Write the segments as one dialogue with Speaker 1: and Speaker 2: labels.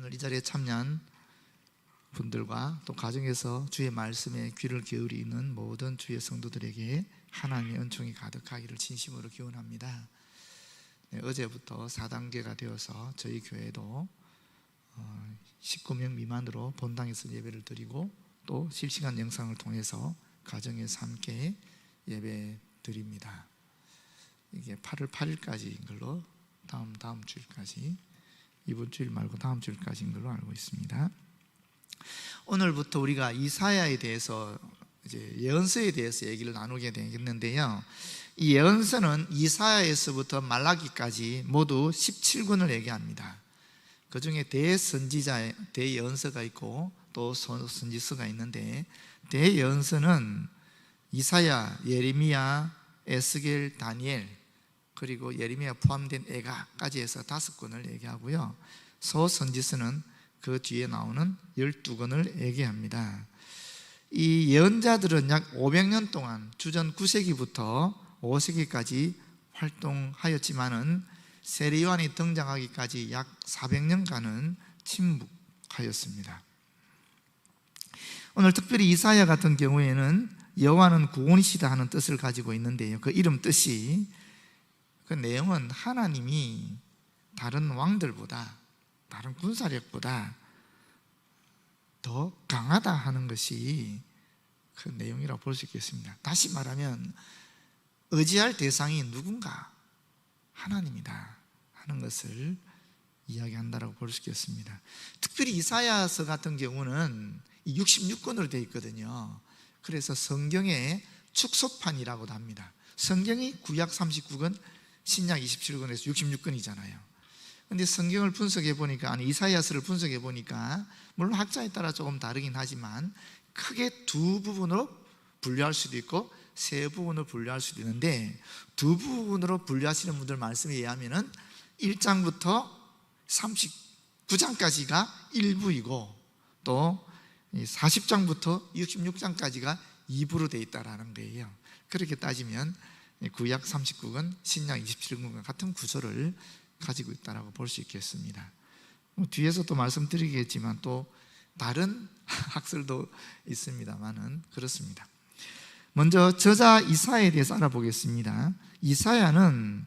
Speaker 1: 오늘 이 자리에 참여한 분들과 또 가정에서 주의 말씀에 귀를 기울이는 모든 주의 성도들에게 하나님의 은총이 가득하기를 진심으로 기원합니다. 어제부터 4단계가 되어서 저희 교회도 19명 미만으로 본당에서 예배를 드리고 또 실시간 영상을 통해서 가정에서 함께 예배 드립니다. 이게 8월 8일까지인 걸로 다음 주일까지, 이번 주일 말고 다음 주일까지인 걸로 알고 있습니다. 오늘부터 우리가 이사야에 대해서 이제 예언서에 대해서 얘기를 나누게 되겠는데요. 이 예언서는 이사야에서부터 말라기까지 모두 17권을 얘기합니다. 그 중에 대선지자, 대예언서가 있고 또 선지서가 있는데, 대예언서는 이사야, 예레미야, 에스겔, 다니엘, 그리고 예레미야 포함된 에가까지 해서 5권을 얘기하고요. 소선지서는 그 뒤에 나오는 12권을 얘기합니다. 이 예언자들은 약 500년 동안 주전 9세기부터 5세기까지 활동하였지만은 세례요한이 등장하기까지 약 400년간은 침묵하였습니다. 오늘 특별히 이사야 같은 경우에는 여호와는 구원이시다 하는 뜻을 가지고 있는데요, 그 이름 뜻이, 그 내용은 하나님이 다른 왕들보다, 다른 군사력보다 더 강하다 하는 것이 그 내용이라고 볼 수 있겠습니다. 다시 말하면 의지할 대상이 누군가? 하나님이다 하는 것을 이야기한다고 볼 수 있겠습니다. 특별히 이사야서 같은 경우는 66권으로 되어 있거든요. 그래서 성경의 축소판이라고도 합니다. 성경이 구약 39권, 신약 27권에서 66권이잖아요. 그런데 성경을 분석해 보니까, 아니 이사야서를 분석해 보니까, 물론 학자에 따라 조금 다르긴 하지만 크게 두 부분으로 분류할 수도 있고 세 부분으로 분류할 수도 있는데, 두 부분으로 분류하시는 분들 말씀에 의하면은 1장부터 39장까지가 일부이고 또 40장부터 66장까지가 2부로 되어 있다라는 거예요. 그렇게 따지면 구약 39권, 신약 27권과 같은 구조를 가지고 있다고 볼 수 있겠습니다. 뒤에서 또 말씀드리겠지만 또 다른 학설도 있습니다만은 그렇습니다. 먼저 저자 이사야에 대해서 알아보겠습니다. 이사야는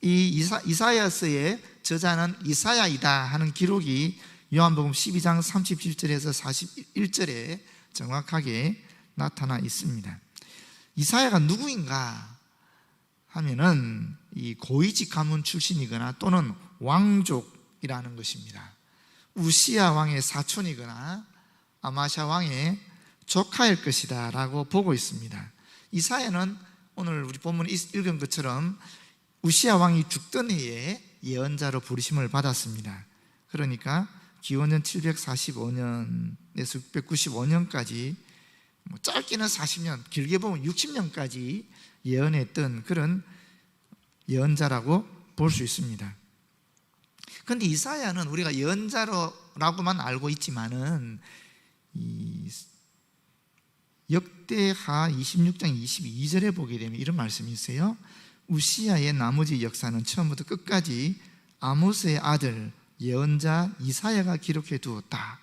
Speaker 1: 이사야서의 저자는 이사야이다 하는 기록이 요한복음 12장 37절에서 41절에 정확하게 나타나 있습니다. 이사야가 누구인가 하면은 이 고위직 가문 출신이거나 또는 왕족이라는 것입니다. 우시야 왕의 사촌이거나 아마샤 왕의 조카일 것이다 라고 보고 있습니다. 이사야는 오늘 우리 본문에 읽은 것처럼 우시야 왕이 죽던 해에 예언자로 부르심을 받았습니다. 그러니까 기원전 745년에서 695년까지 짧게는 40년, 길게 보면 60년까지 예언했던 그런 예언자라고 볼 수 있습니다. 그런데 이사야는 우리가 예언자라고만 알고 있지만은 이 역대하 26장 22절에 보게 되면 이런 말씀이 있어요. 우시야의 나머지 역사는 처음부터 끝까지 아모스의 아들 예언자 이사야가 기록해 두었다,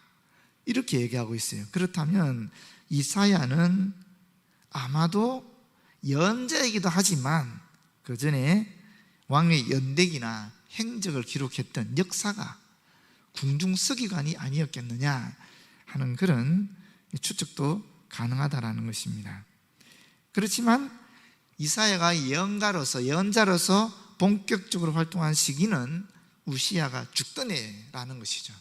Speaker 1: 이렇게 얘기하고 있어요. 그렇다면 이사야는 아마도 예언자이기도 하지만 그 전에 왕의 연대기나 행적을 기록했던 역사가 궁중서기관이 아니었겠느냐 하는 그런 추측도 가능하다라는 것입니다. 그렇지만 이사야가 예언자로서 본격적으로 활동한 시기는 우시야가 죽던 해라는 것이죠.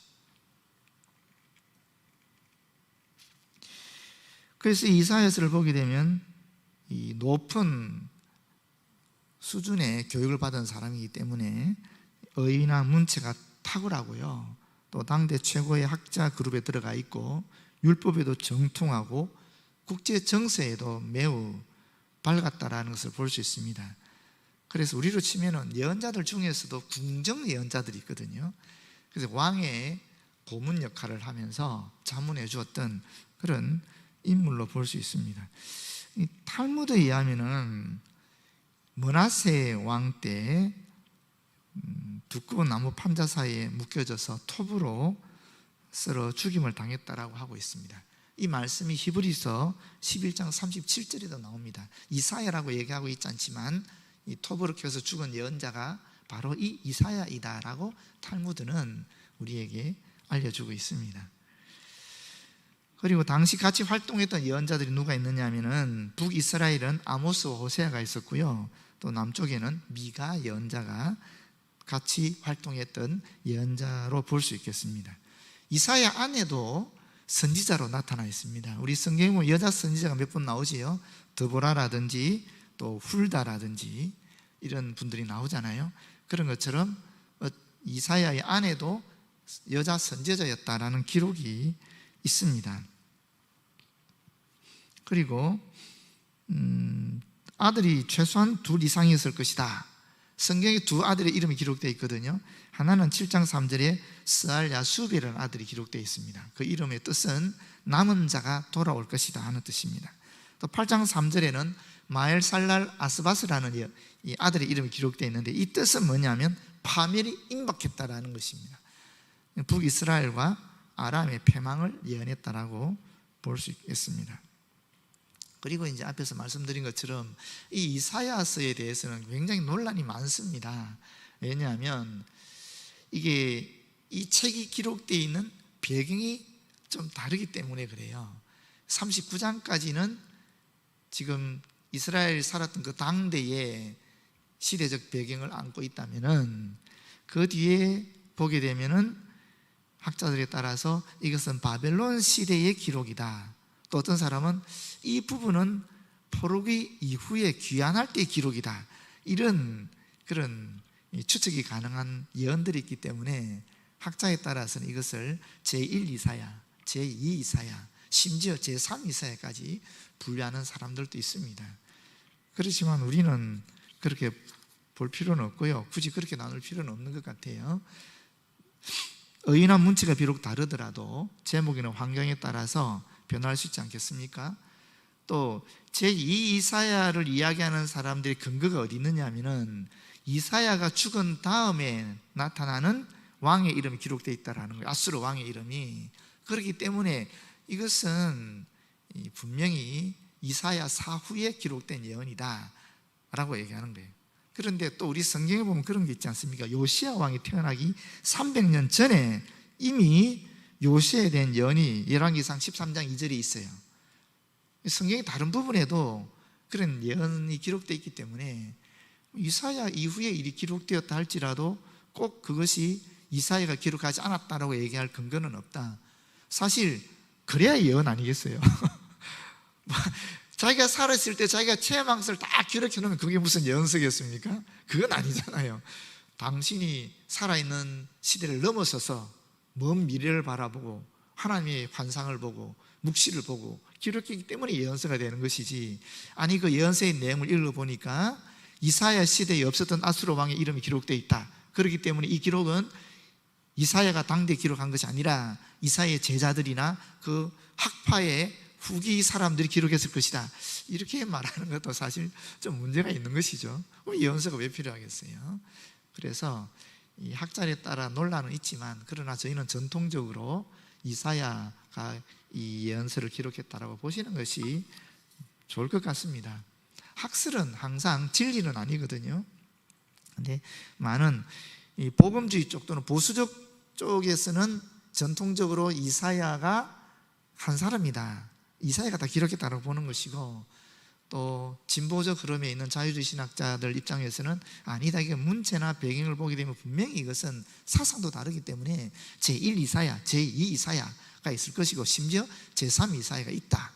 Speaker 1: 그래서 이사야서를 보게 되면 이 높은 수준의 교육을 받은 사람이기 때문에 어휘나 문체가 탁월하고요, 또 당대 최고의 학자 그룹에 들어가 있고 율법에도 정통하고 국제 정세에도 매우 밝았다라는 것을 볼 수 있습니다. 그래서 우리로 치면은 예언자들 중에서도 궁정 예언자들이 있거든요. 그래서 왕의 고문 역할을 하면서 자문해 주었던 그런 인물로 볼 수 있습니다. 이 탈무드에 의하면은 므낫세 왕 때 두꺼운 나무 판자 사이에 묶여져서 톱으로 쓰러 죽임을 당했다라고 하고 있습니다. 이 말씀이 히브리서 11장 37절에도 나옵니다. 이사야라고 얘기하고 있지 않지만 이 토브르키에서 죽은 예언자가 바로 이 이사야이다라고 탈무드는 우리에게 알려주고 있습니다. 그리고 당시 같이 활동했던 예언자들이 누가 있느냐 하면은 북이스라엘은 아모스와 호세아가 있었고요, 또 남쪽에는 미가 예언자가 같이 활동했던 예언자로 볼 수 있겠습니다. 이사야 안에도 선지자로 나타나 있습니다. 우리 성경에 보면 여자 선지자가 몇 번 나오지요. 드보라라든지 또 훌다라든지 이런 분들이 나오잖아요. 그런 것처럼 이사야의 안에도 여자 선지자였다라는 기록이 있습니다. 그리고 아들이 최소한 둘 이상이었을 것이다. 성경에 두 아들의 이름이 기록되어 있거든요. 하나는 7장 3절에 스알 야수비라는 아들이 기록되어 있습니다. 그 이름의 뜻은 남은 자가 돌아올 것이다 하는 뜻입니다. 또 8장 3절에는 마엘살랄 아스바스라는 이 아들의 이름이 기록되어 있는데 이 뜻은 뭐냐면 파멸이 임박했다라는 것입니다. 북이스라엘과 아람의 패망을 예언했다라고 볼 수 있겠습니다. 그리고 이제 앞에서 말씀드린 것처럼 이 이사야서에 대해서는 굉장히 논란이 많습니다. 왜냐하면 이게 이 책이 기록되어 있는 배경이 좀 다르기 때문에 그래요. 39장까지는 지금 이스라엘이 살았던 그 당대의 시대적 배경을 안고 있다면은 그 뒤에 보게 되면은 학자들에 따라서 이것은 바벨론 시대의 기록이다. 또 어떤 사람은 이 부분은 포로기 이후에 귀환할 때의 기록이다. 이런 그런 추측이 가능한 예언들이 있기 때문에 학자에 따라서는 이것을 제1 이사야, 제2 이사야, 심지어 제3 이사야까지 분류하는 사람들도 있습니다. 그렇지만 우리는 그렇게 볼 필요는 없고요, 굳이 그렇게 나눌 필요는 없는 것 같아요. 의인한 문체가 비록 다르더라도 제목이나 환경에 따라서 변화할 수 있지 않겠습니까? 또 제2 이사야를 이야기하는 사람들의 근거가 어디 있느냐 하면은 이사야가 죽은 다음에 나타나는 왕의 이름이 기록되어 있다는 거예요. 아수르 왕의 이름이. 그렇기 때문에 이것은 분명히 이사야 사후에 기록된 예언이다 라고 얘기하는 거예요. 그런데 또 우리 성경에 보면 그런 게 있지 않습니까? 요시야 왕이 태어나기 300년 전에 이미 요시야에 대한 예언이 열왕기상 13장 2절에 있어요. 성경의 다른 부분에도 그런 예언이 기록되어 있기 때문에 이사야 이후에 일이 기록되었다 할지라도 꼭 그것이 이사야가 기록하지 않았다라고 얘기할 근거는 없다. 사실 그래야 예언 아니겠어요? 자기가 살았을 때 자기가 체험한 것을 다 기록해 놓으면 그게 무슨 예언서겠습니까? 그건 아니잖아요. 당신이 살아있는 시대를 넘어서서 먼 미래를 바라보고 하나님의 환상을 보고 묵시를 보고 기록했기 때문에 예언서가 되는 것이지, 아니 그 예언서의 내용을 읽어보니까 이사야 시대에 없었던 아수르 왕의 이름이 기록되어 있다. 그렇기 때문에 이 기록은 이사야가 당대에 기록한 것이 아니라 이사야의 제자들이나 그 학파의 후기 사람들이 기록했을 것이다. 이렇게 말하는 것도 사실 좀 문제가 있는 것이죠. 그럼 예언서가 왜 필요하겠어요? 그래서 이 학자에 따라 논란은 있지만, 그러나 저희는 전통적으로 이사야가 이 예언서를 기록했다라고 보시는 것이 좋을 것 같습니다. 학설은 항상 진리는 아니거든요. 근데 많은 이 복음주의 쪽 또는 보수적 쪽에서는 전통적으로 이사야가 한 사람이다, 이사야가 다 기록했다고 보는 것이고, 또 진보적 흐름에 있는 자유주의 신학자들 입장에서는 아니다, 이게 문체나 배경을 보게 되면 분명히 이것은 사상도 다르기 때문에 제1 이사야, 제2 이사야가 있을 것이고 심지어 제3 이사야가 있다.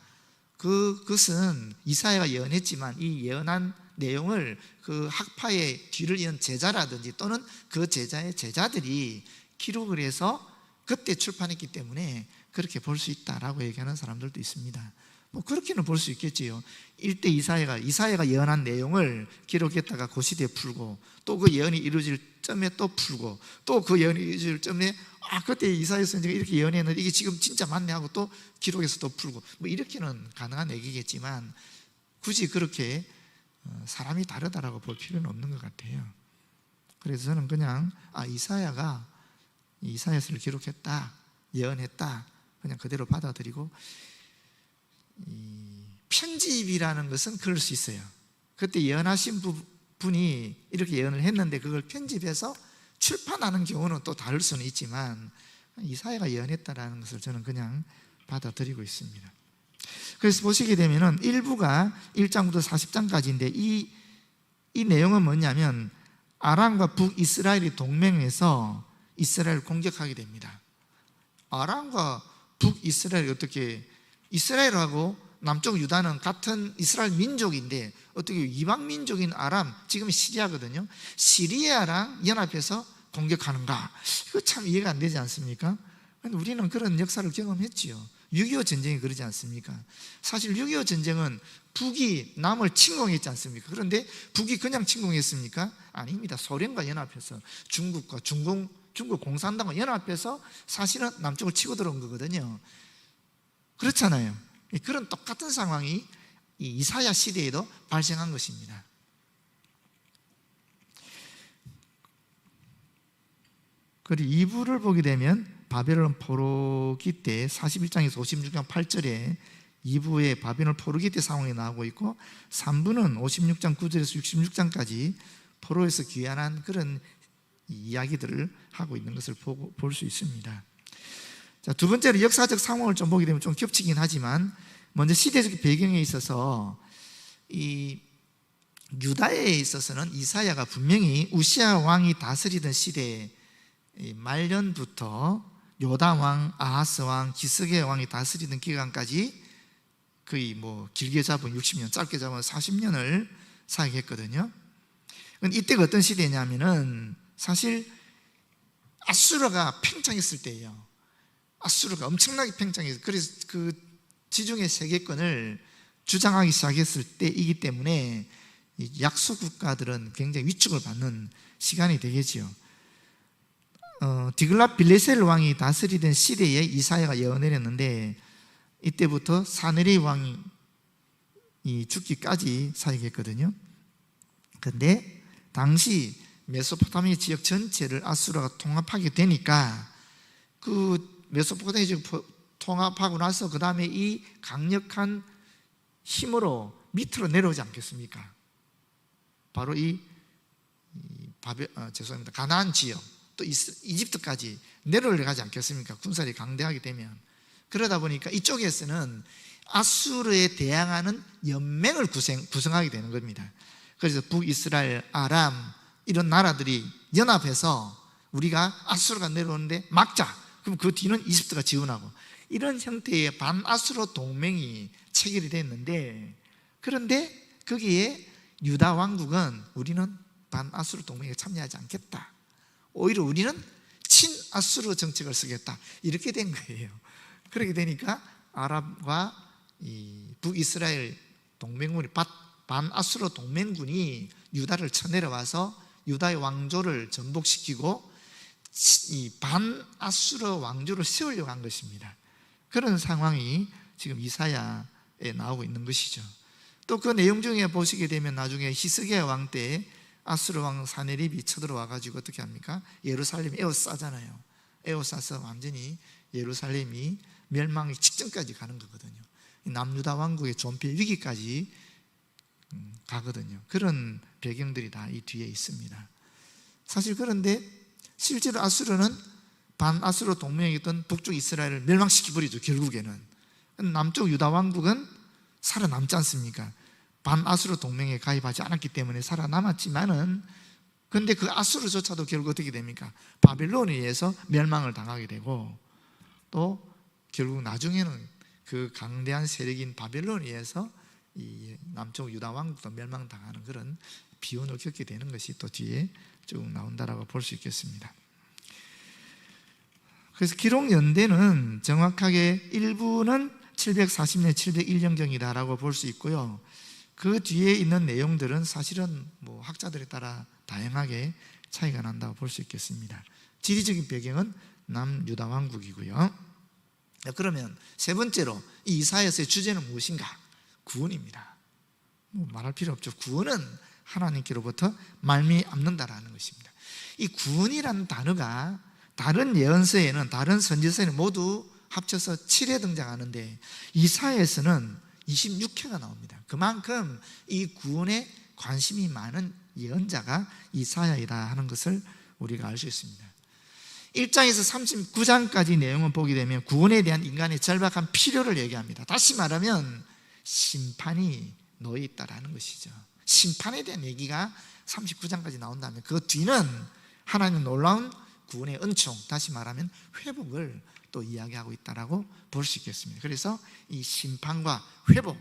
Speaker 1: 그것은 이사야가 예언했지만 이 예언한 내용을 그 학파의 뒤를 이은 제자라든지 또는 그 제자의 제자들이 기록을 해서 그때 출판했기 때문에 그렇게 볼 수 있다라고 얘기하는 사람들도 있습니다. 뭐 그렇게는 볼 수 있겠지요. 일대 이사야가 예언한 내용을 기록했다가 그 시대에 풀고, 또 그 예언이 이루어질 점에 또 풀고, 또 그 예언이 이루어질 점에 그때 이사야 선지가 이렇게 예언했는데 이게 지금 진짜 맞네 하고 또 기록해서 또 풀고, 뭐 이렇게는 가능한 얘기겠지만 굳이 그렇게 사람이 다르다라고 볼 필요는 없는 것 같아요. 그래서 저는 그냥 이사야가 이사야서를 기록했다, 예언했다, 그냥 그대로 받아들이고, 이 편집이라는 것은 그럴 수 있어요. 그때 예언하신 분이 이렇게 예언을 했는데 그걸 편집해서 출판하는 경우는 또 다를 수는 있지만, 이사야가 예언했다라는 것을 저는 그냥 받아들이고 있습니다. 그래서 보시게 되면은 일부가 1장부터 40장까지인데 이 내용은 뭐냐면 아람과 북이스라엘이 동맹해서 이스라엘을 공격하게 됩니다. 아람과 북이스라엘이 어떻게, 이스라엘하고 남쪽 유다는 같은 이스라엘 민족인데 어떻게 이방 민족인 아람, 지금 시리아거든요, 시리아랑 연합해서 공격하는가? 이거 참 이해가 안 되지 않습니까? 근데 우리는 그런 역사를 경험했지요. 6.25 전쟁이 그러지 않습니까? 사실 6.25 전쟁은 북이 남을 침공했지 않습니까? 그런데 북이 그냥 침공했습니까? 아닙니다. 소련과 연합해서, 중국과 중국 공산당과 연합해서 사실은 남쪽을 치고 들어온 거거든요. 그렇잖아요. 그런 똑같은 상황이 이 이사야 시대에도 발생한 것입니다. 그리고 2부를 보게 되면 바벨론 포로기 때 41장에서 56장 8절에 2부의 바벨론 포로기 때 상황이 나오고 있고, 3부는 56장 9절에서 66장까지 포로에서 귀환한 그런 이야기들을 하고 있는 것을 볼 수 있습니다. 자, 두 번째로 역사적 상황을 좀 보게 되면 좀 겹치긴 하지만, 먼저 시대적 배경에 있어서 이 유다에 있어서는 이사야가 분명히 우시아 왕이 다스리던 시대 말년부터 요담 왕, 아하스 왕, 기스게 왕이 다스리던 기간까지 거의 길게 잡으면 60년, 짧게 잡으면 40년을 사역했거든요. 이때가 어떤 시대냐면은 사실 아수르가 팽창했을 때예요. 아수르가 엄청나게 팽창해서, 그래서 그 지중해 세계권을 주장하기 시작했을 때이기 때문에 약소 국가들은 굉장히 위축을 받는 시간이 되겠지요. 디글랏 빌레셀 왕이 다스리던 시대에 이사야가 예언을 했는데, 이때부터 사네립 왕이 죽기까지 사역했거든요. 그런데 당시 메소포타미아 지역 전체를 아수르가 통합하게 되니까, 그 메소포타미아 지역 통합하고 나서 그 다음에 이 강력한 힘으로 밑으로 내려오지 않겠습니까? 바로 가나안 지역, 또 이집트까지 내려가지 않겠습니까? 군사력이 강대하게 되면. 그러다 보니까 이쪽에서는 아수르에 대항하는 연맹을 구성하게 되는 겁니다. 그래서 북이스라엘, 아람 이런 나라들이 연합해서 우리가 아수르가 내려오는데 막자. 그럼 그 뒤는 이집트가 지원하고, 이런 형태의 반아수르 동맹이 체결이 됐는데, 그런데 거기에 유다 왕국은 우리는 반아수르 동맹에 참여하지 않겠다, 오히려 우리는 친아수르 정책을 쓰겠다, 이렇게 된 거예요. 그렇게 되니까 아랍과 이 북이스라엘 동맹군이, 반아수르 동맹군이 유다를 쳐내려와서 유다의 왕조를 전복시키고 이 반아수르 왕조를 세우려고 한 것입니다. 그런 상황이 지금 이사야에 나오고 있는 것이죠. 또 그 내용 중에 보시게 되면 나중에 히스기야 왕 때 아수르 왕 사네립이 쳐들어와 가지고 어떻게 합니까? 예루살렘 에워싸잖아요. 에워싸서 완전히 예루살렘이 멸망의 직전까지 가는 거거든요. 남유다 왕국의 존폐 위기까지 가거든요. 그런 배경들이 다 이 뒤에 있습니다. 사실 그런데 실제로 아수르는 반아수르 동맹이었던 북쪽 이스라엘을 멸망시켜버리죠. 결국에는 남쪽 유다 왕국은 살아남지 않습니까? 반아수르 동맹에 가입하지 않았기 때문에 살아남았지만은, 근데 그 아수르조차도 결국 어떻게 됩니까? 바벨론에 의해서 멸망을 당하게 되고, 또 결국 나중에는 그 강대한 세력인 바벨론에 의해서 이 남쪽 유다 왕국도 멸망당하는 그런 비운을 겪게 되는 것이 또 뒤에 쭉 나온다라고 볼 수 있겠습니다. 그래서 기록 연대는 정확하게 일부는 740년, 701년경이다라고 볼 수 있고요. 그 뒤에 있는 내용들은 사실은 학자들에 따라 다양하게 차이가 난다고 볼 수 있겠습니다. 지리적인 배경은 남유다 왕국이고요. 그러면 세 번째로 이 이사야서의 주제는 무엇인가? 구원입니다. 말할 필요 없죠. 구원은 하나님께로부터 말미암는다라는 것입니다. 이 구원이라는 단어가 다른 예언서에는, 다른 선지서에는 모두 합쳐서 7회 등장하는데 이사야에서는 26회가 나옵니다. 그만큼 이 구원에 관심이 많은 예언자가 이사야이다 하는 것을 우리가 알 수 있습니다. 1장에서 39장까지 내용을 보게 되면 구원에 대한 인간의 절박한 필요를 얘기합니다. 다시 말하면 심판이 놓여 있다라는 것이죠. 심판에 대한 얘기가 39장까지 나온다면 그 뒤는 하나님의 놀라운 구원의 은총, 다시 말하면 회복을 또 이야기하고 있다라고 볼 수 있겠습니다. 그래서 이 심판과 회복,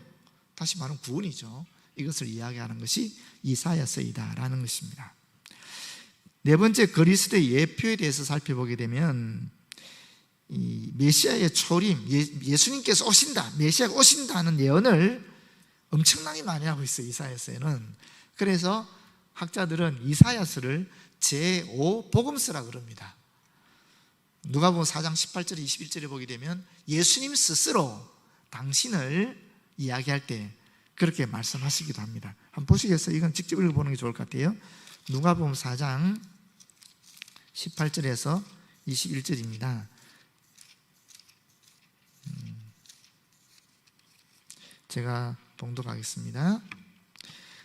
Speaker 1: 다시 말하면 구원이죠. 이것을 이야기하는 것이 이사야서이다라는 것입니다. 네 번째, 그리스도의 예표에 대해서 살펴보게 되면 이 메시아의 초림, 예수님께서 오신다, 메시아가 오신다는 예언을 엄청나게 많이 하고 있어요, 이사야서에는. 그래서 학자들은 이사야서를 제5복음서라고 그럽니다. 누가복음 4장 18절에 21절에 보게 되면 예수님 스스로 당신을 이야기할 때 그렇게 말씀하시기도 합니다. 한번 보시겠어요? 이건 직접 읽어보는 게 좋을 것 같아요. 누가복음 4장 18절에서 21절입니다. 제가 봉독하겠습니다.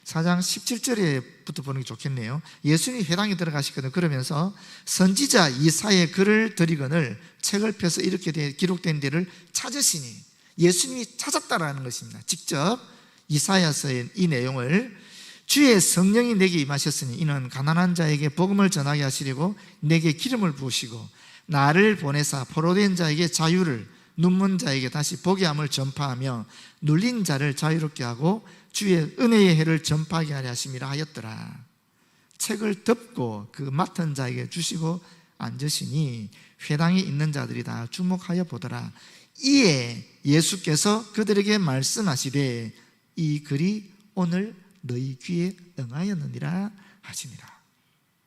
Speaker 1: 4장 17절에부터 보는 게 좋겠네요. 예수님이 회당에 들어가시거든. 그러면서 선지자 이사야의 글을 드리거늘 책을 펴서 이렇게 기록된 데를 찾으시니, 예수님이 찾았다라는 것입니다. 직접 이사야서의 이 내용을, 주의 성령이 내게 임하셨으니 이는 가난한 자에게 복음을 전하게 하시려고 내게 기름을 부으시고 나를 보내사 포로된 자에게 자유를, 눈먼 자에게 다시 보게 함을 전파하며 눌린 자를 자유롭게 하고 주의 은혜의 해를 전파하게 하려 하심이라 하였더라. 책을 덮고 그 맡은 자에게 주시고 앉으시니 회당에 있는 자들이 다 주목하여 보더라. 이에 예수께서 그들에게 말씀하시되 이 글이 오늘 너희 귀에 응하였느니라 하시니라.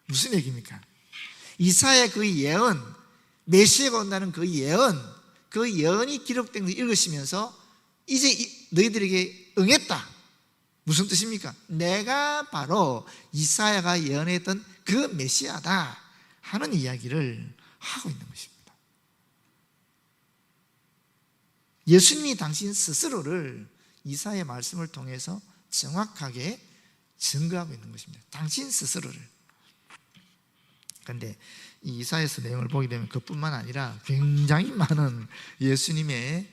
Speaker 1: 무슨 얘기입니까? 이사야의 그 예언, 메시아가 온다는 그 예언이 기록된 걸 읽으시면서 이제 너희들에게 응했다. 무슨 뜻입니까? 내가 바로 이사야가 예언했던 그 메시아다 하는 이야기를 하고 있는 것입니다. 예수님이 당신 스스로를 이사야의 말씀을 통해서 정확하게 증거하고 있는 것입니다. 당신 스스로를. 그런데 이 이사야서 내용을 보게 되면 그뿐만 아니라 굉장히 많은 예수님의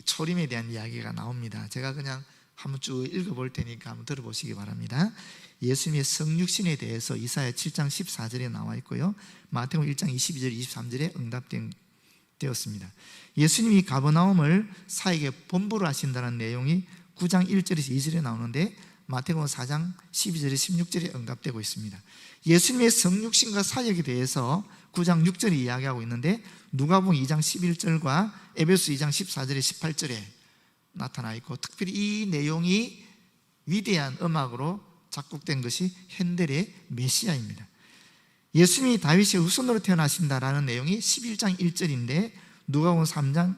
Speaker 1: 초림에 대한 이야기가 나옵니다. 제가 그냥 한번 쭉 읽어볼 테니까 한번 들어보시기 바랍니다. 예수님의 성육신에 대해서 이사야 7장 14절에 나와 있고요, 마태복음 1장 22절 23절에 응답되었습니다. 예수님이 가버나움을 사에게 본부로 하신다는 내용이 9장 1절에서 2절에 나오는데 마태복음 4장 12절에 16절에 응답되고 있습니다. 예수님의 성육신과 사역에 대해서 9장 6절에 이야기하고 있는데 누가복음 2장 11절과 에베소 2장 14절에 18절에 나타나 있고, 특별히 이 내용이 위대한 음악으로 작곡된 것이 핸델의 메시아입니다. 예수님이 다윗의 후손으로 태어나신다라는 내용이 11장 1절인데 누가복음 3장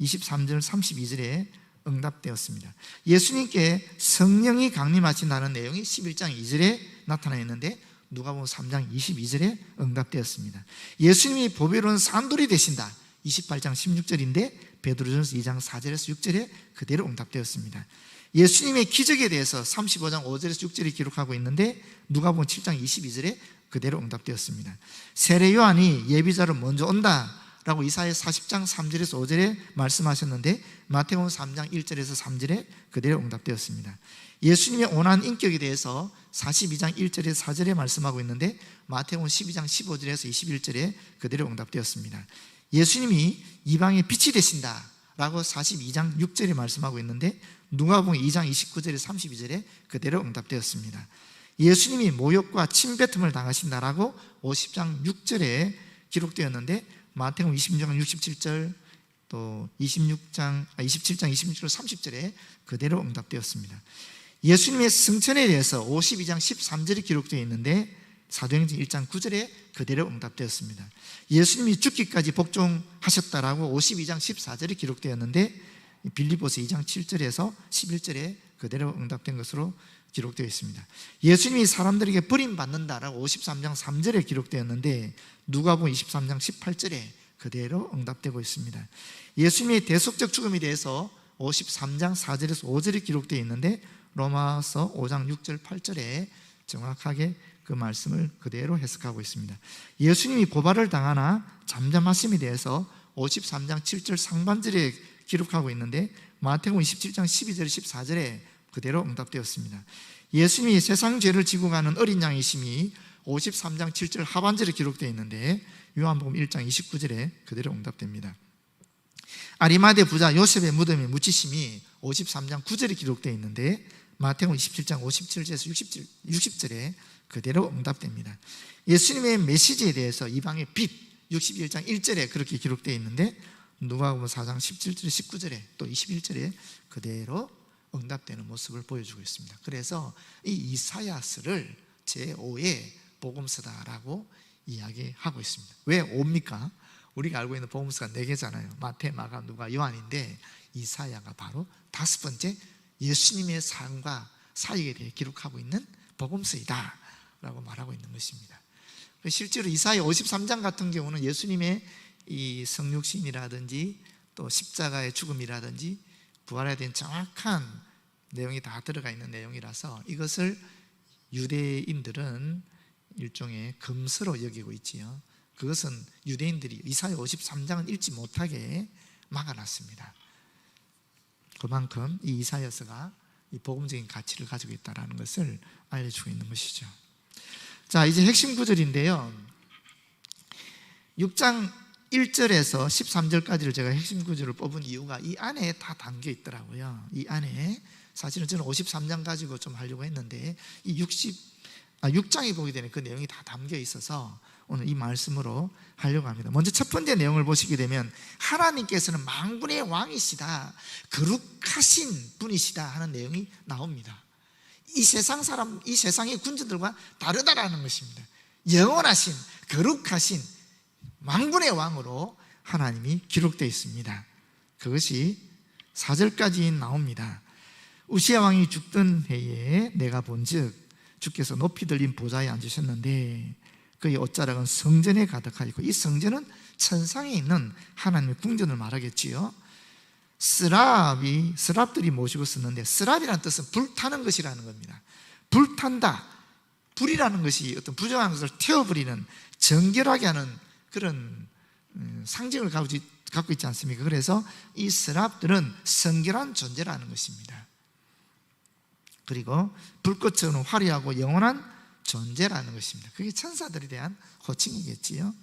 Speaker 1: 23절 32절에 응답되었습니다. 예수님께 성령이 강림하신다는 내용이 11장 2절에 나타나 있는데 누가복음 3장 22절에 응답되었습니다. 예수님이 보배로운 산돌이 되신다, 28장 16절인데 베드로전서 2장 4절에서 6절에 그대로 응답되었습니다. 예수님의 기적에 대해서 35장 5절에서 6절에 기록하고 있는데 누가복음 7장 22절에 그대로 응답되었습니다. 세례 요한이 예비자로 먼저 온다 라고 이사야 40장 3절에서 5절에 말씀하셨는데 마태복음 3장 1절에서 3절에 그대로 응답되었습니다. 예수님의 온한 인격에 대해서 42장 1절에서 4절에 말씀하고 있는데 마태복음 12장 15절에서 21절에 그대로 응답되었습니다. 예수님이 이방의 빛이 되신다 라고 42장 6절에 말씀하고 있는데 누가복음 2장 29절에 32절에 그대로 응답되었습니다. 예수님이 모욕과 침뱉음을 당하신다라고 50장 6절에 기록되었는데 마태복음 26장 67절 또 27장 26절 30절에 그대로 응답되었습니다. 예수님의 승천에 대해서 52장 13절이 기록되어 있는데 사도행전 1장 9절에 그대로 응답되었습니다. 예수님이 죽기까지 복종하셨다라고 52장 14절에 기록되었는데 빌립보서 2장 7절에서 11절에 그대로 응답된 것으로 기록되어 있습니다. 예수님이 사람들에게 버림받는다라고 53장 3절에 기록되었는데 누가복음 23장 18절에 그대로 응답되고 있습니다. 예수님의 대속적 죽음에 대해서 53장 4절에서 5절에 기록되어 있는데 로마서 5장 6절 8절에 정확하게 그 말씀을 그대로 해석하고 있습니다. 예수님이 고발을 당하나 잠잠하심에 대해서 53장 7절 상반절에 기록하고 있는데 마태복음 27장 12절 14절에 그대로 응답되었습니다. 예수님이 세상 죄를 지고 가는 어린 양이심이 53장 7절 하반절에 기록되어 있는데 요한복음 1장 29절에 그대로 응답됩니다. 아리마대 부자 요셉의 무덤에 묻히심이 53장 9절에 기록되어 있는데 마태복음 27장 57절에서 60절에 그대로 응답됩니다. 예수님의 메시지에 대해서 이방의 빛 61장 1절에 그렇게 기록되어 있는데 누가복음 4장 17절 19절에 또 21절에 그대로 응답되는 모습을 보여주고 있습니다. 그래서 이 이사야서를 제5의 복음서다라고 이야기하고 있습니다. 왜 5입니까? 우리가 알고 있는 복음서가 4개잖아요. 마태, 마가, 누가, 요한인데 이사야가 바로 5번째 예수님의 삶과 사역에 대해 기록하고 있는 복음서이다 라고 말하고 있는 것입니다. 실제로 이사야 53장 같은 경우는 예수님의 이 성육신이라든지 또 십자가의 죽음이라든지 부활에 대한 정확한 내용이 다 들어가 있는 내용이라서 이것을 유대인들은 일종의 금서로 여기고 있지요. 그것은 유대인들이 이사야 53장은 읽지 못하게 막아놨습니다. 그만큼 이 이사야서가 이 복음적인 가치를 가지고 있다는 것을 알려주고 있는 것이죠. 자, 이제 핵심 구절인데요. 6장 1절에서 13절까지를 제가 핵심 구절을 뽑은 이유가 이 안에 다 담겨 있더라고요. 이 안에 사실은 저는 53장 가지고 좀 하려고 했는데 이 6장에 보게 되는 그 내용이 다 담겨 있어서 오늘 이 말씀으로 하려고 합니다. 먼저 첫 번째 내용을 보시게 되면 하나님께서는 만군의 왕이시다, 거룩하신 분이시다 하는 내용이 나옵니다. 이 세상 사람, 이 세상의 군주들과 다르다라는 것입니다. 영원하신, 거룩하신 만군의 왕으로 하나님이 기록되어 있습니다. 그것이 4절까지 나옵니다. 우시야 왕이 죽던 해에 내가 본즉 주께서 높이 들린 보좌에 앉으셨는데 그의 옷자락은 성전에 가득하였고 이 성전은 천상에 있는 하나님의 궁전을 말하겠지요. 스랍들이 모시고 썼는데 스랍이라는 뜻은 불타는 것이라는 겁니다. 불탄다. 불이라는 것이 어떤 부정한 것을 태워버리는, 정결하게 하는 그런 상징을 갖고 있지 않습니까? 그래서 이 스랍들은 성결한 존재라는 것입니다. 그리고 불꽃처럼 화려하고 영원한 존재라는 것입니다. 그게 천사들에 대한 호칭이겠지요.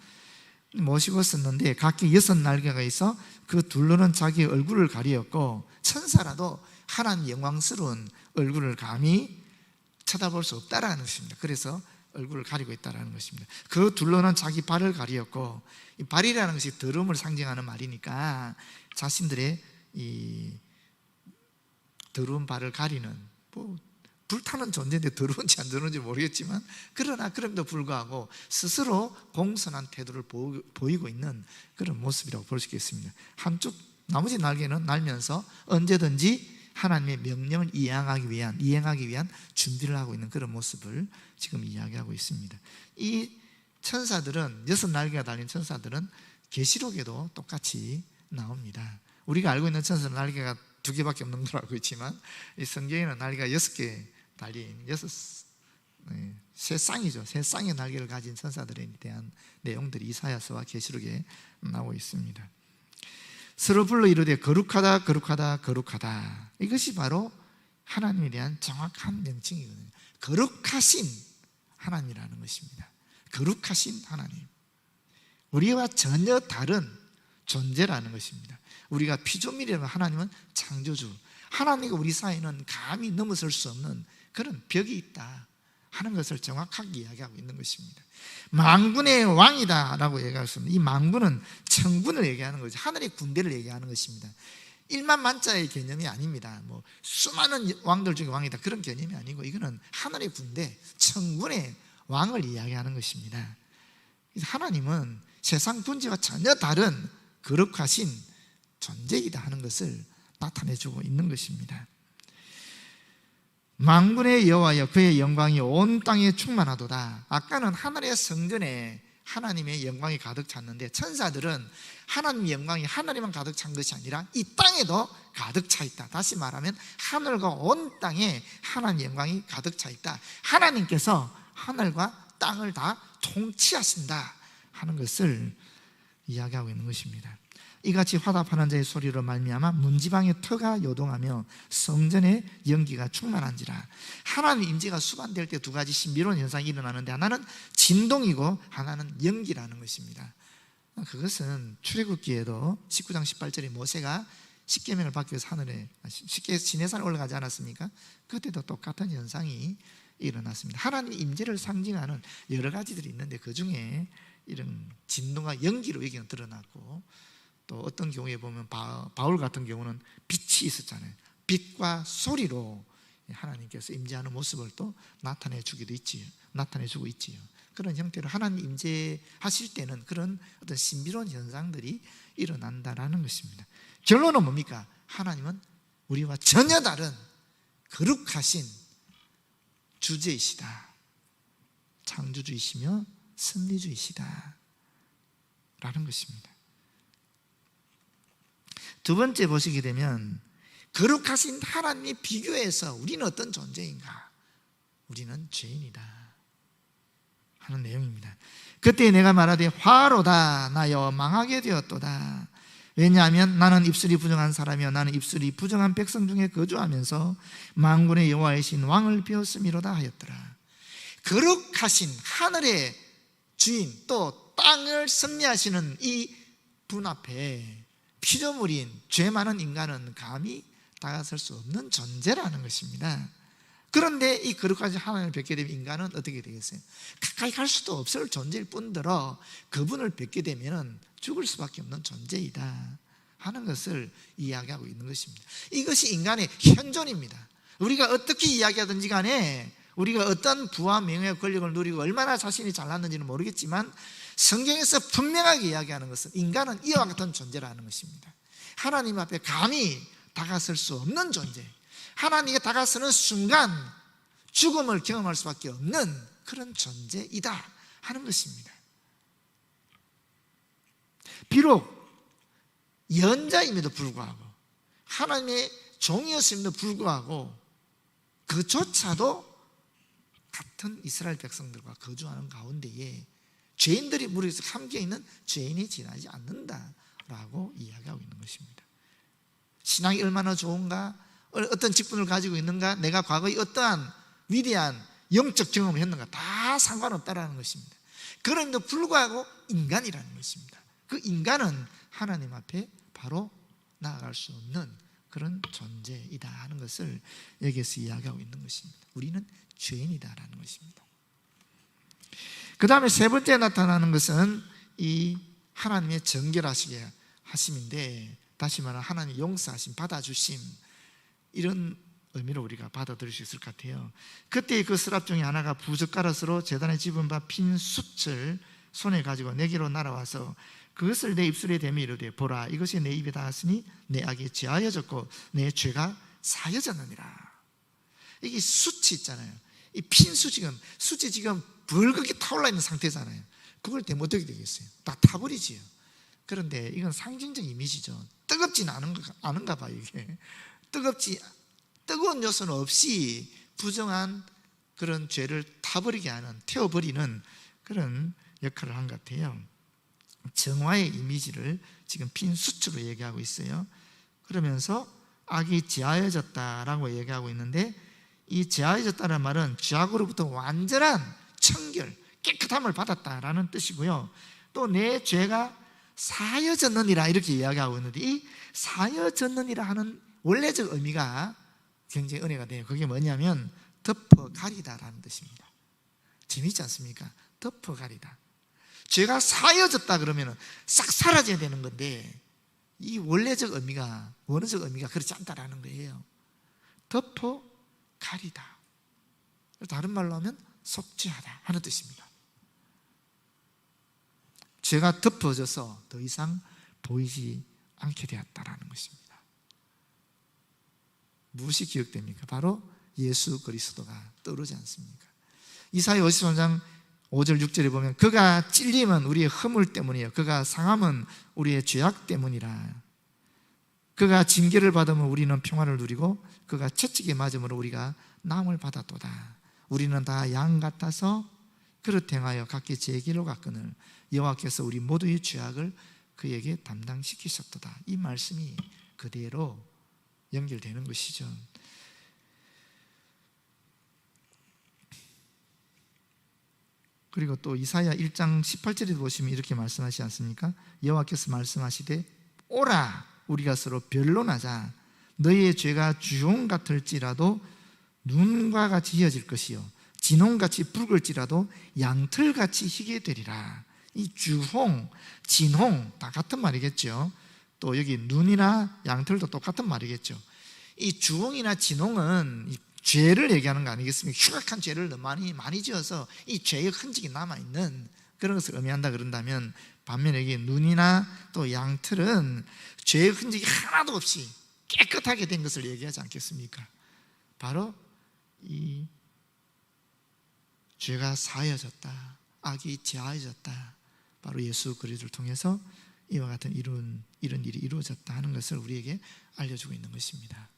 Speaker 1: 모시고 썼는데 각기 6날개가 있어 그 둘로는 자기 얼굴을 가리었고 천사라도 하나님 영광스러운 얼굴을 감히 쳐다볼 수 없다라는 것입니다. 그래서 얼굴을 가리고 있다는 것입니다. 그 둘로는 자기 발을 가리었고, 이 발이라는 것이 더러움을 상징하는 말이니까 자신들의 이 더러운 발을 가리는, 불타는 존재인데 더러운지 안 더러운지 모르겠지만 그러나 그럼에도 불구하고 스스로 공손한 태도를 보이고 있는 그런 모습이라고 볼 수 있겠습니다. 한쪽 나머지 날개는 날면서 언제든지 하나님의 명령을 이행하기 위한 준비를 하고 있는 그런 모습을 지금 이야기하고 있습니다. 이 천사들은 6날개가 달린 천사들은 계시록에도 똑같이 나옵니다. 우리가 알고 있는 천사는 날개가 2개밖에 없는 걸 알고 있지만 이 성경에는 날개가 6개 달린 세 쌍이죠. 세 쌍의 날개를 가진 천사들에 대한 내용들이 이사야서와 계시록에 나오고 있습니다. 서로 불러 이르되 거룩하다 거룩하다 거룩하다. 이것이 바로 하나님에 대한 정확한 명칭이거든요. 거룩하신 하나님이라는 것입니다. 거룩하신 하나님, 우리와 전혀 다른 존재라는 것입니다. 우리가 피조물이라면 하나님은 창조주, 하나님과 우리 사이에는 감히 넘어설 수 없는 그런 벽이 있다 하는 것을 정확하게 이야기하고 있는 것입니다. 만군의 왕이다 라고 얘기할 수 있습니다. 이 만군은 천군을 얘기하는 거죠. 하늘의 군대를 얘기하는 것입니다. 1만 만자의 개념이 아닙니다. 수많은 왕들 중에 왕이다 그런 개념이 아니고 이거는 하늘의 군대, 천군의 왕을 이야기하는 것입니다. 하나님은 세상 군대와 전혀 다른 거룩하신 존재이다 하는 것을 나타내주고 있는 것입니다. 만군의 여호와여 그의 영광이 온 땅에 충만하도다. 아까는 하늘의 성전에 하나님의 영광이 가득 찼는데, 천사들은 하나님의 영광이 하늘에만 가득 찬 것이 아니라 이 땅에도 가득 차 있다. 다시 말하면 하늘과 온 땅에 하나님의 영광이 가득 차 있다. 하나님께서 하늘과 땅을 다 통치하신다 하는 것을 이야기하고 있는 것입니다. 이같이 화답하는 자의 소리로 말미암아 문지방의 터가 요동하며 성전의 연기가 충만한지라. 하나님의 임재가 수반될 때 두 가지 신비로운 현상이 일어나는데, 하나는 진동이고 하나는 연기라는 것입니다. 그것은 출애굽기에도 19장 18절에 모세가 십계명을 받기 위해서 하늘에 시내산에 올라가지 않았습니까? 그때도 똑같은 현상이 일어났습니다. 하나님의 임재를 상징하는 여러 가지들이 있는데, 그 중에 이런 진동과 연기로 여기는 드러났고, 또 어떤 경우에 보면 바울 같은 경우는 빛이 있었잖아요. 빛과 소리로 하나님께서 임재하는 모습을 또 나타내주고 있지요. 그런 형태로 하나님 임재하실 때는 그런 어떤 신비로운 현상들이 일어난다라는 것입니다. 결론은 뭡니까? 하나님은 우리와 전혀 다른 거룩하신 주제이시다. 창조주이시며 섭리주이시다 라는 것입니다. 두 번째 보시게 되면, 거룩하신 하나님의 비교해서 우리는 어떤 존재인가? 우리는 죄인이다 하는 내용입니다. 그때 내가 말하되 화로다 나여 망하게 되었도다. 왜냐하면 나는 입술이 부정한 사람이여 나는 입술이 부정한 백성 중에 거주하면서 만군의 여호와이신 왕을 배웠음이로다 하였더라. 거룩하신 하늘의 주인, 또 땅을 섭리하시는 이 분 앞에 피조물인 죄 많은 인간은 감히 다가설 수 없는 존재라는 것입니다. 그런데 이 거룩하신 하나님을 뵙게 되면 인간은 어떻게 되겠어요? 가까이 갈 수도 없을 존재일 뿐더러 그분을 뵙게 되면 죽을 수밖에 없는 존재이다 하는 것을 이야기하고 있는 것입니다. 이것이 인간의 현존입니다. 우리가 어떻게 이야기하든지 간에, 우리가 어떤 부와 명예와 권력을 누리고 얼마나 자신이 잘났는지는 모르겠지만, 성경에서 분명하게 이야기하는 것은 인간은 이와 같은 존재라는 것입니다. 하나님 앞에 감히 다가설 수 없는 존재, 하나님께 다가서는 순간 죽음을 경험할 수밖에 없는 그런 존재이다 하는 것입니다. 비록 연자임에도 불구하고, 하나님의 종이었음에도 불구하고, 그조차도 같은 이스라엘 백성들과 거주하는 가운데에 죄인들이 무리에서 함께있는 죄인이 지나지 않는다라고 이야기하고 있는 것입니다. 신앙이 얼마나 좋은가, 어떤 직분을 가지고 있는가, 내가 과거에 어떠한 위대한 영적 경험을 했는가, 다 상관없다라는 것입니다. 그럼에도 불구하고 인간이라는 것입니다. 그 인간은 하나님 앞에 바로 나아갈 수 없는 그런 존재이다 하는 것을 여기에서 이야기하고 있는 것입니다. 우리는 죄인이다라는 것입니다. 그 다음에 세 번째 나타나는 것은 이 하나님의 정결하시게 하심인데, 다시 말하면 하나님의 용서하심, 받아주심, 이런 의미로 우리가 받아들일 수 있을 것 같아요. 그때 그 서랍 중에 하나가 부젓가락으로 제단에 집은 바 핀 숯을 손에 가지고 내게로 날아와서 그것을 내 입술에 대며 이르되, 보라, 이것이 내 입에 닿았으니 내 악이 제하여졌고 내 죄가 사여졌느니라. 이게 숯이 있잖아요. 이 핀 숯이 지금 불극이 타올라 있는 상태잖아요. 그걸 대면 어떻게 되겠어요? 다 타버리지요. 그런데 이건 상징적 이미지죠. 뜨겁지는 않은가 봐요. 이게 뜨거운 요소는 없이 부정한 그런 죄를 타버리게 하는, 태워버리는 그런 역할을 한 것 같아요. 정화의 이미지를 지금 핀 숯으로 얘기하고 있어요. 그러면서 악이 제하여졌다라고 얘기하고 있는데, 이 제하여졌다는 말은 죄악으로부터 완전한 청결, 깨끗함을 받았다라는 뜻이고요. 또 내 죄가 사여졌느니라 이렇게 이야기하고 있는데, 이 사여졌느니라 하는 원래적 의미가 굉장히 은혜가 돼요. 그게 뭐냐면 덮어가리다라는 뜻입니다. 재미있지 않습니까? 덮어가리다. 죄가 사여졌다 그러면 싹 사라져야 되는 건데, 이 원어적 의미가 그렇지 않다라는 거예요. 덮어가리다. 다른 말로 하면 속죄하다 하는 뜻입니다. 죄가 덮어져서 더 이상 보이지 않게 되었다라는 것입니다. 무엇이 기억됩니까? 바로 예수 그리스도가 떠오르지 않습니까? 이사야 53장 5절 6절에 보면 그가 찔림은 우리의 허물 때문이요 그가 상함은 우리의 죄악 때문이라. 그가 징계를 받으면 우리는 평화를 누리고 그가 채찍에 맞음으로 우리가 나음을 받았도다. 우리는 다 양 같아서 그릇 행하여 각기 제 길로 갔거늘 여호와께서 우리 모두의 죄악을 그에게 담당시키셨도다. 이 말씀이 그대로 연결되는 것이죠. 그리고 또 이사야 1장 18절에 보시면 이렇게 말씀하시지 않습니까? 여호와께서 말씀하시되 오라 우리가 서로 변론하자. 너희의 죄가 주홍 같을지라도 눈과 같이 희어질 것이요 진홍같이 붉을지라도 양털같이 희게 되리라. 이 주홍, 진홍 다 같은 말이겠죠. 또 여기 눈이나 양털도 똑같은 말이겠죠. 이 주홍이나 진홍은 이 죄를 얘기하는 거 아니겠습니까? 흉악한 죄를 너무 많이 지어서 이 죄의 흔적이 남아있는 그런 것을 의미한다 그런다면, 반면에 여기 눈이나 또 양털은 죄의 흔적이 하나도 없이 깨끗하게 된 것을 얘기하지 않겠습니까? 바로 이 죄가 사해졌다, 악이 제하여졌다, 바로 예수 그리스도를 통해서 이와 같은 이런 일이 이루어졌다 하는 것을 우리에게 알려주고 있는 것입니다.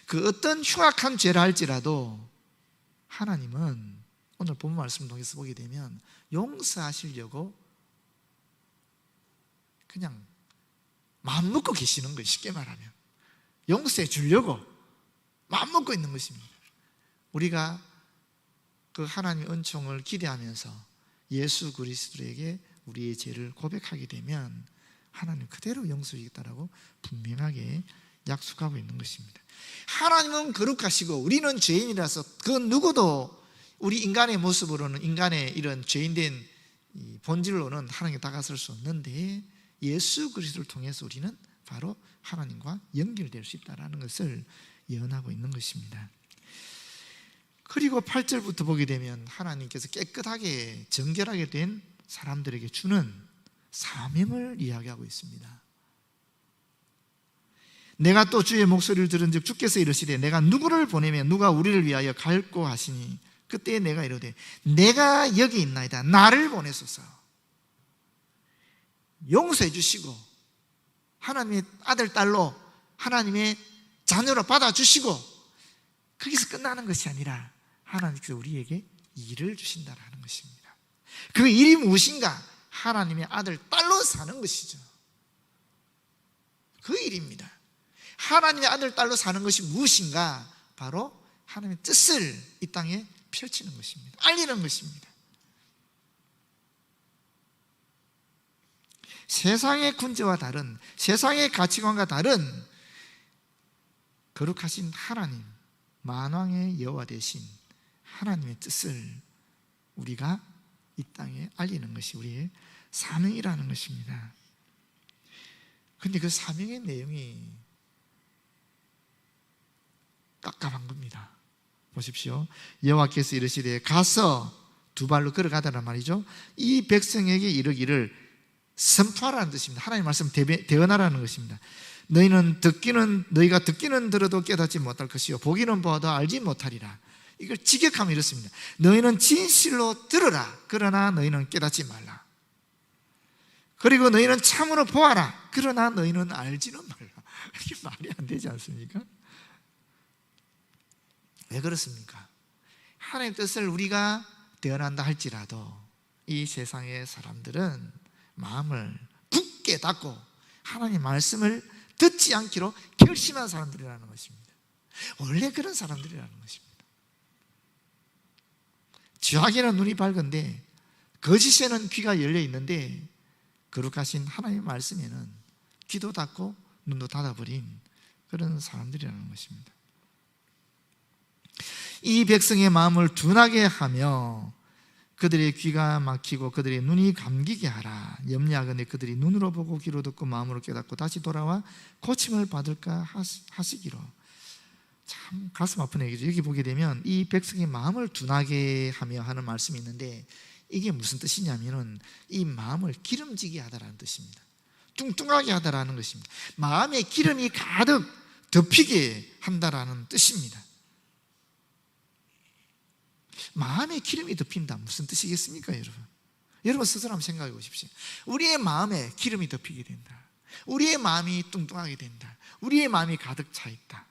Speaker 1: 그 어떤 흉악한 죄를 할지라도 하나님은 오늘 본문 말씀을 통해서 보게 되면 용서하시려고 그냥 마음 먹고 계시는 거예요. 쉽게 말하면 용서해 주려고 마음 먹고 있는 것입니다. 우리가 그 하나님의 은총을 기대하면서 예수 그리스도에게 우리의 죄를 고백하게 되면 하나님 그대로 용서하겠다라고 분명하게 약속하고 있는 것입니다. 하나님은 거룩하시고 우리는 죄인이라서 그 누구도 우리 인간의 모습으로는, 인간의 이런 죄인된 본질로는 하나님께 다가설 수 없는데 예수 그리스도를 통해서 우리는 바로 하나님과 연결될 수 있다는 것을 예언하고 있는 것입니다. 그리고 8절부터 보게 되면 하나님께서 깨끗하게 정결하게 된 사람들에게 주는 사명을 이야기하고 있습니다. 내가 또 주의 목소리를 들은즉 주께서 이르시되 내가 누구를 보내면 누가 우리를 위하여 갈고 하시니 그때 내가 이르되 내가 여기 있나이다 나를 보내소서. 용서해 주시고 하나님의 아들 딸로 하나님의 자녀로 받아주시고 거기서 끝나는 것이 아니라 하나님께서 우리에게 일을 주신다는 것입니다. 그 일이 무엇인가? 하나님의 아들 딸로 사는 것이죠. 그 일입니다. 하나님의 아들 딸로 사는 것이 무엇인가? 바로 하나님의 뜻을 이 땅에 펼치는 것입니다. 알리는 것입니다. 세상의 군제와 다른, 세상의 가치관과 다른 거룩하신 하나님, 만왕의 여호와 되신 하나님의 뜻을 우리가 이 땅에 알리는 것이 우리의 사명이라는 것입니다. 그런데 그 사명의 내용이 깝깝한 겁니다. 보십시오. 여호와께서 이르시되 가서 두 발로 걸어가다란 말이죠. 이 백성에게 이르기를 선포하라는 뜻입니다. 하나님 말씀 대언하라는 것입니다. 너희가 듣기는 들어도 깨닫지 못할 것이요 보기는 보아도 알지 못하리라. 이걸 직역하면 이렇습니다. 너희는 진실로 들으라. 그러나 너희는 깨닫지 말라. 그리고 너희는 참으로 보아라. 그러나 너희는 알지는 말라. 이게 말이 안 되지 않습니까? 왜 그렇습니까? 하나님의 뜻을 우리가 대언한다 할지라도 이 세상의 사람들은 마음을 굳게 닫고 하나님의 말씀을 듣지 않기로 결심한 사람들이라는 것입니다. 원래 그런 사람들이라는 것입니다. 죄악에는 눈이 밝은데 거짓에는 귀가 열려 있는데 거룩하신 하나님의 말씀에는 귀도 닫고 눈도 닫아버린 그런 사람들이라는 것입니다. 이 백성의 마음을 둔하게 하며 그들의 귀가 막히고 그들의 눈이 감기게 하라. 염려하건대 그들이 눈으로 보고 귀로 듣고 마음으로 깨닫고 다시 돌아와 고침을 받을까 하시기로. 참 가슴 아픈 얘기죠. 여기 보게 되면 이 백성의 마음을 둔하게 하며 하는 말씀이 있는데 이게 무슨 뜻이냐면은 이 마음을 기름지게 하다라는 뜻입니다. 뚱뚱하게 하다라는 것입니다. 마음에 기름이 가득 덮이게 한다라는 뜻입니다. 마음에 기름이 덮인다, 무슨 뜻이겠습니까, 여러분? 여러분 스스로 한번 생각해 보십시오. 우리의 마음에 기름이 덮이게 된다, 우리의 마음이 뚱뚱하게 된다, 우리의 마음이 가득 차 있다.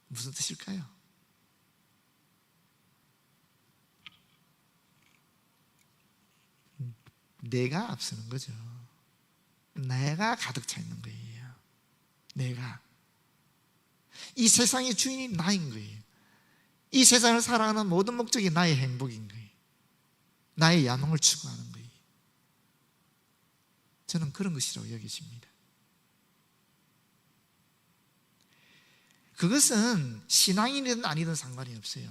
Speaker 1: 무슨 뜻일까요? 내가 앞서는 거죠. 내가 가득 차 있는 거예요. 내가. 이 세상의 주인이 나인 거예요. 이 세상을 살아가는 모든 목적이 나의 행복인 거예요. 나의 야망을 추구하는 거예요. 저는 그런 것이라고 여겨집니다. 그것은 신앙이든 아니든 상관이 없어요.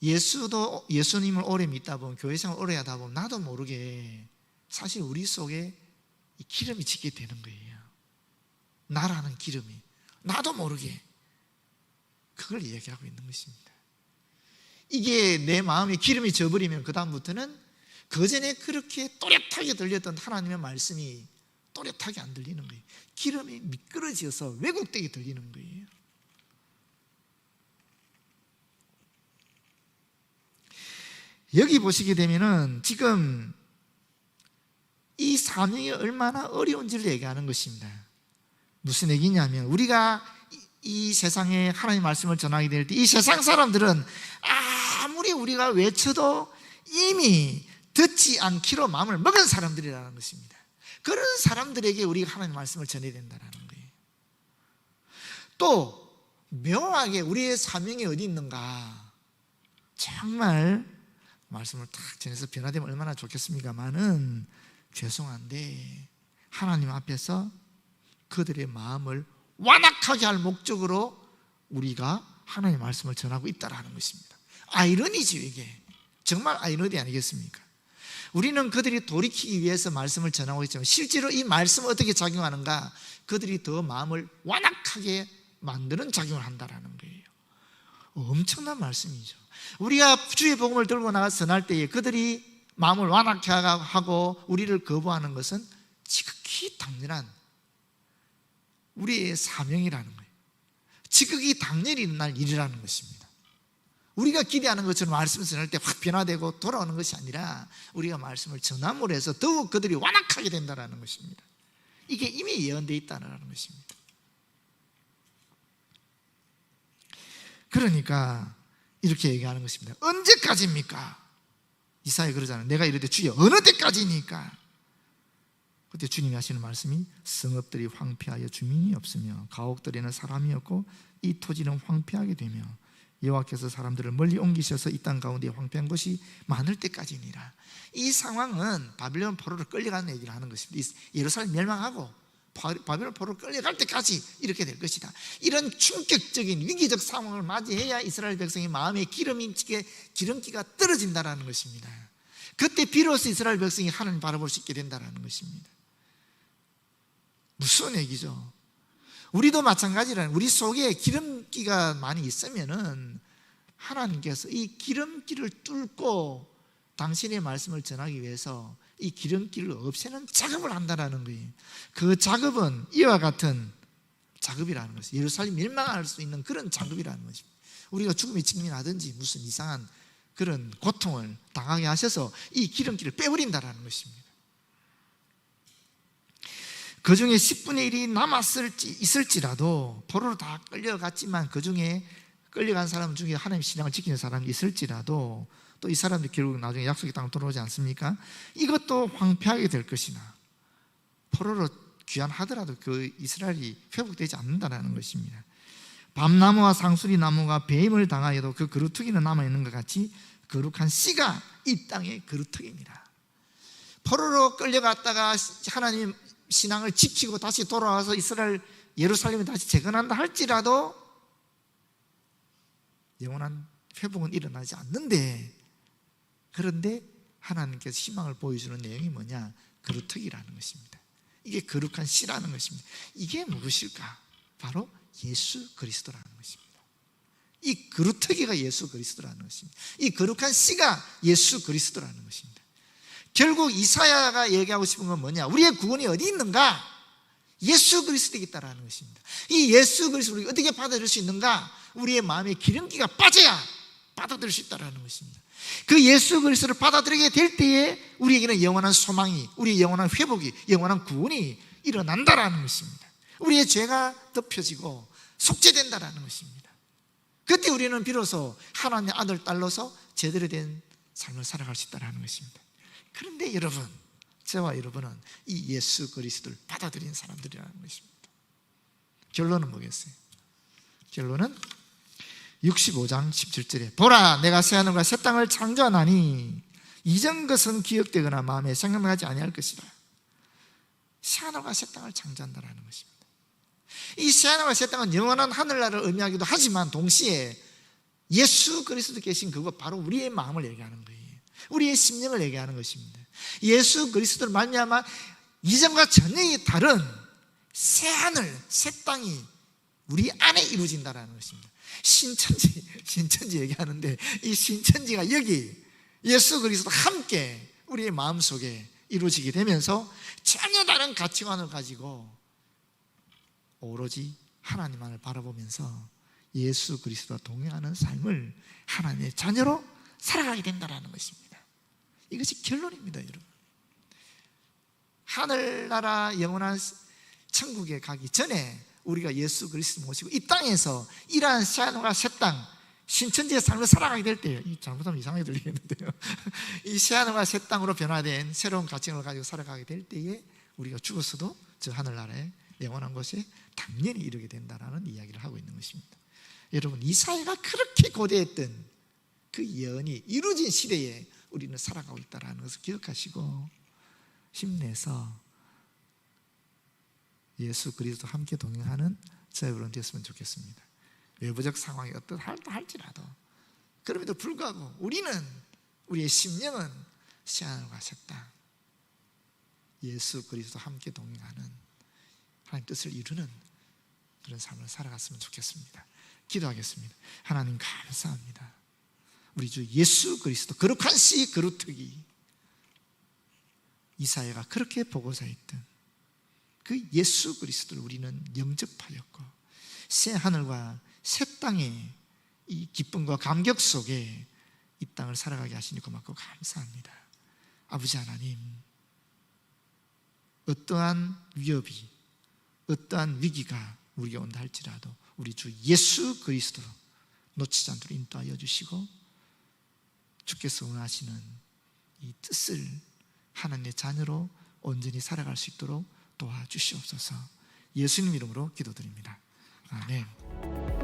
Speaker 1: 예수님을 오래 믿다 보면, 교회 생활을 오래 하다 보면 나도 모르게 사실 우리 속에 이 기름이 지게 되는 거예요. 나라는 기름이 나도 모르게 그걸 이야기하고 있는 것입니다. 이게 내 마음에 기름이 져버리면 그 다음부터는 그전에 그렇게 또렷하게 들렸던 하나님의 말씀이 또렷하게 안 들리는 거예요. 기름이 미끄러져서 왜곡되게 들리는 거예요. 여기 보시게 되면은 지금 이 사명이 얼마나 어려운지를 얘기하는 것입니다. 무슨 얘기냐면, 우리가 이 세상에 하나님의 말씀을 전하게 될 때 이 세상 사람들은 아무리 우리가 외쳐도 이미 듣지 않기로 마음을 먹은 사람들이라는 것입니다. 그런 사람들에게 우리가 하나님의 말씀을 전해야 된다는 거예요. 또 묘하게 우리의 사명이 어디 있는가, 정말 말씀을 딱 전해서 변화되면 얼마나 좋겠습니까만은, 죄송한데 하나님 앞에서 그들의 마음을 완악하게 할 목적으로 우리가 하나님의 말씀을 전하고 있다는 것입니다. 아이러니죠. 이게 정말 아이러니 아니겠습니까? 우리는 그들이 돌이키기 위해서 말씀을 전하고 있지만 실제로 이 말씀은 어떻게 작용하는가? 그들이 더 마음을 완악하게 만드는 작용을 한다는 거예요. 엄청난 말씀이죠. 우리가 주의 복음을 들고 나가서 전할 때에 그들이 마음을 완악하게 하고 우리를 거부하는 것은 지극히 당연한 우리의 사명이라는 거예요. 지극히 당연히 일어날 일이라는 것입니다. 우리가 기대하는 것처럼 말씀을 전할 때 확 변화되고 돌아오는 것이 아니라 우리가 말씀을 전함으로 해서 더욱 그들이 완악하게 된다는 것입니다. 이게 이미 예언되어 있다는 것입니다. 그러니까 이렇게 얘기하는 것입니다. 언제까지입니까? 이사야 그러잖아요. 내가 이럴 때 주여 어느 때까지니까? 그때 주님이 하시는 말씀이, 성읍들이 황폐하여 주민이 없으며 가옥들에는 사람이 없고 이 토지는 황폐하게 되며 여호와께서 사람들을 멀리 옮기셔서 이 땅 가운데 황폐한 것이 많을 때까지니라. 이 상황은 바빌론 포로로 끌려가는 얘기를 하는 것입니다. 예루살렘 멸망하고 바벨론 포로로 끌려갈 때까지 이렇게 될 것이다. 이런 충격적인 위기적 상황을 맞이해야 이스라엘 백성의 마음에 기름기가 떨어진다는 것입니다. 그때 비로소 이스라엘 백성이 하나님 바라볼 수 있게 된다는 것입니다. 무슨 얘기죠? 우리도 마찬가지라는, 우리 속에 기름기가 많이 있으면은 하나님께서 이 기름기를 뚫고 당신의 말씀을 전하기 위해서 이 기름기를 없애는 작업을 한다는 거예요. 그 작업은 이와 같은 작업이라는 것이에요. 예루살렘 멸망할 수 있는 그런 작업이라는 것입니다. 우리가 죽음에 직면하든지 무슨 이상한 그런 고통을 당하게 하셔서 이 기름기를 빼버린다는 것입니다. 그 중에 10분의 1이 있을지라도, 포로로 다 끌려갔지만 그 중에 끌려간 사람 중에 하나님의 신앙을 지키는 사람이 있을지라도 또 이 사람들이 결국 나중에 약속의 땅으로 돌아오지 않습니까? 이것도 황폐하게 될 것이나, 포로로 귀환하더라도 그 이스라엘이 회복되지 않는다는 것입니다. 밤나무와 상수리 나무가 배임을 당하여도 그 그루터기는 남아있는 것 같이 거룩한 씨가 이 땅의 그루터기입니다. 포로로 끌려갔다가 하나님 신앙을 지키고 다시 돌아와서 이스라엘 예루살렘을 다시 재건한다 할지라도 영원한 회복은 일어나지 않는데, 그런데 하나님께서 희망을 보여주는 내용이 뭐냐? 그루터기라는 것입니다. 이게 거룩한 씨라는 것입니다. 이게 무엇일까? 바로 예수 그리스도라는 것입니다. 이 그루터기가 예수 그리스도라는 것입니다. 이 거룩한 씨가 예수 그리스도라는 것입니다. 결국 이사야가 얘기하고 싶은 건 뭐냐? 우리의 구원이 어디 있는가? 예수 그리스도에 있다라는 것입니다. 이 예수 그리스도를 우리가 어떻게 받아들일 수 있는가? 우리의 마음에 기름기가 빠져야 받아들일 수 있다라는 것입니다. 그 예수 그리스도를 받아들이게 될 때에 우리에게는 영원한 소망이, 우리의 영원한 회복이, 영원한 구원이 일어난다라는 것입니다. 우리의 죄가 덮여지고 속죄된다라는 것입니다. 그때 우리는 비로소 하나님의 아들, 딸로서 제대로 된 삶을 살아갈 수 있다는 것입니다. 그런데 여러분, 저와 여러분은 이 예수 그리스도를 받아들인 사람들이라는 것입니다. 결론은 뭐겠어요? 결론은 65장 17절에 보라, 내가 새하늘과 새 땅을 창조하나니 이전 것은 기억되거나 마음에 생각나지 아니할 것이라. 새하늘과 새 땅을 창조한다는 것입니다. 이 새하늘과 새 땅은 영원한 하늘나라를 의미하기도 하지만 동시에 예수 그리스도 계신 그것, 바로 우리의 마음을 얘기하는 거예요. 우리의 심령을 얘기하는 것입니다. 예수 그리스도를 말미암아 이전과 전혀 다른 새하늘, 새 땅이 우리 안에 이루어진다는 것입니다. 신천지 얘기하는데 이 신천지가 여기 예수 그리스도와 함께 우리의 마음속에 이루어지게 되면서 전혀 다른 가치관을 가지고 오로지 하나님만을 바라보면서 예수 그리스도와 동행하는 삶을 하나님의 자녀로 살아가게 된다는 것입니다. 이것이 결론입니다, 여러분. 하늘나라 영원한 천국에 가기 전에 우리가 예수 그리스도 모시고 이 땅에서 이러한 새하늘과 새 땅, 신천지의 삶을 살아가게 될 때요, 잘못하면 이상하게 들리겠는데요, 이 새하늘과 새 땅으로 변화된 새로운 가치관을 가지고 살아가게 될 때에 우리가 죽었어도 저 하늘나라의 영원한 곳에 당연히 이르게 된다는 이야기를 하고 있는 것입니다. 여러분, 이사야가 그렇게 고대했던 그 예언이 이루어진 시대에 우리는 살아가고 있다는 것을 기억하시고 힘내서 예수 그리스도와 함께 동행하는 저와 여러분 되었으면 좋겠습니다. 외부적 상황이 어떠하다 할지라도 그럼에도 불구하고 우리의 심령은 새하늘과 새 땅, 예수 그리스도와 함께 동행하는 하나님 뜻을 이루는 그런 삶을 살아갔으면 좋겠습니다. 기도하겠습니다. 하나님 감사합니다. 우리 주 예수 그리스도 거룩한 씨 거룩특이 이사야가 그렇게 보고자 했던 그 예수 그리스도를 우리는 영접하였고 새 하늘과 새 땅의 이 기쁨과 감격 속에 이 땅을 살아가게 하시니 고맙고 감사합니다. 아버지 하나님, 어떠한 위협이, 어떠한 위기가 우리가 온다 할지라도 우리 주 예수 그리스도 놓치지 않도록 인도하여 주시고 주께서 원하시는 이 뜻을 하나님의 자녀로 온전히 살아갈 수 있도록 도와주시옵소서. 예수님 이름으로 기도드립니다. 아멘.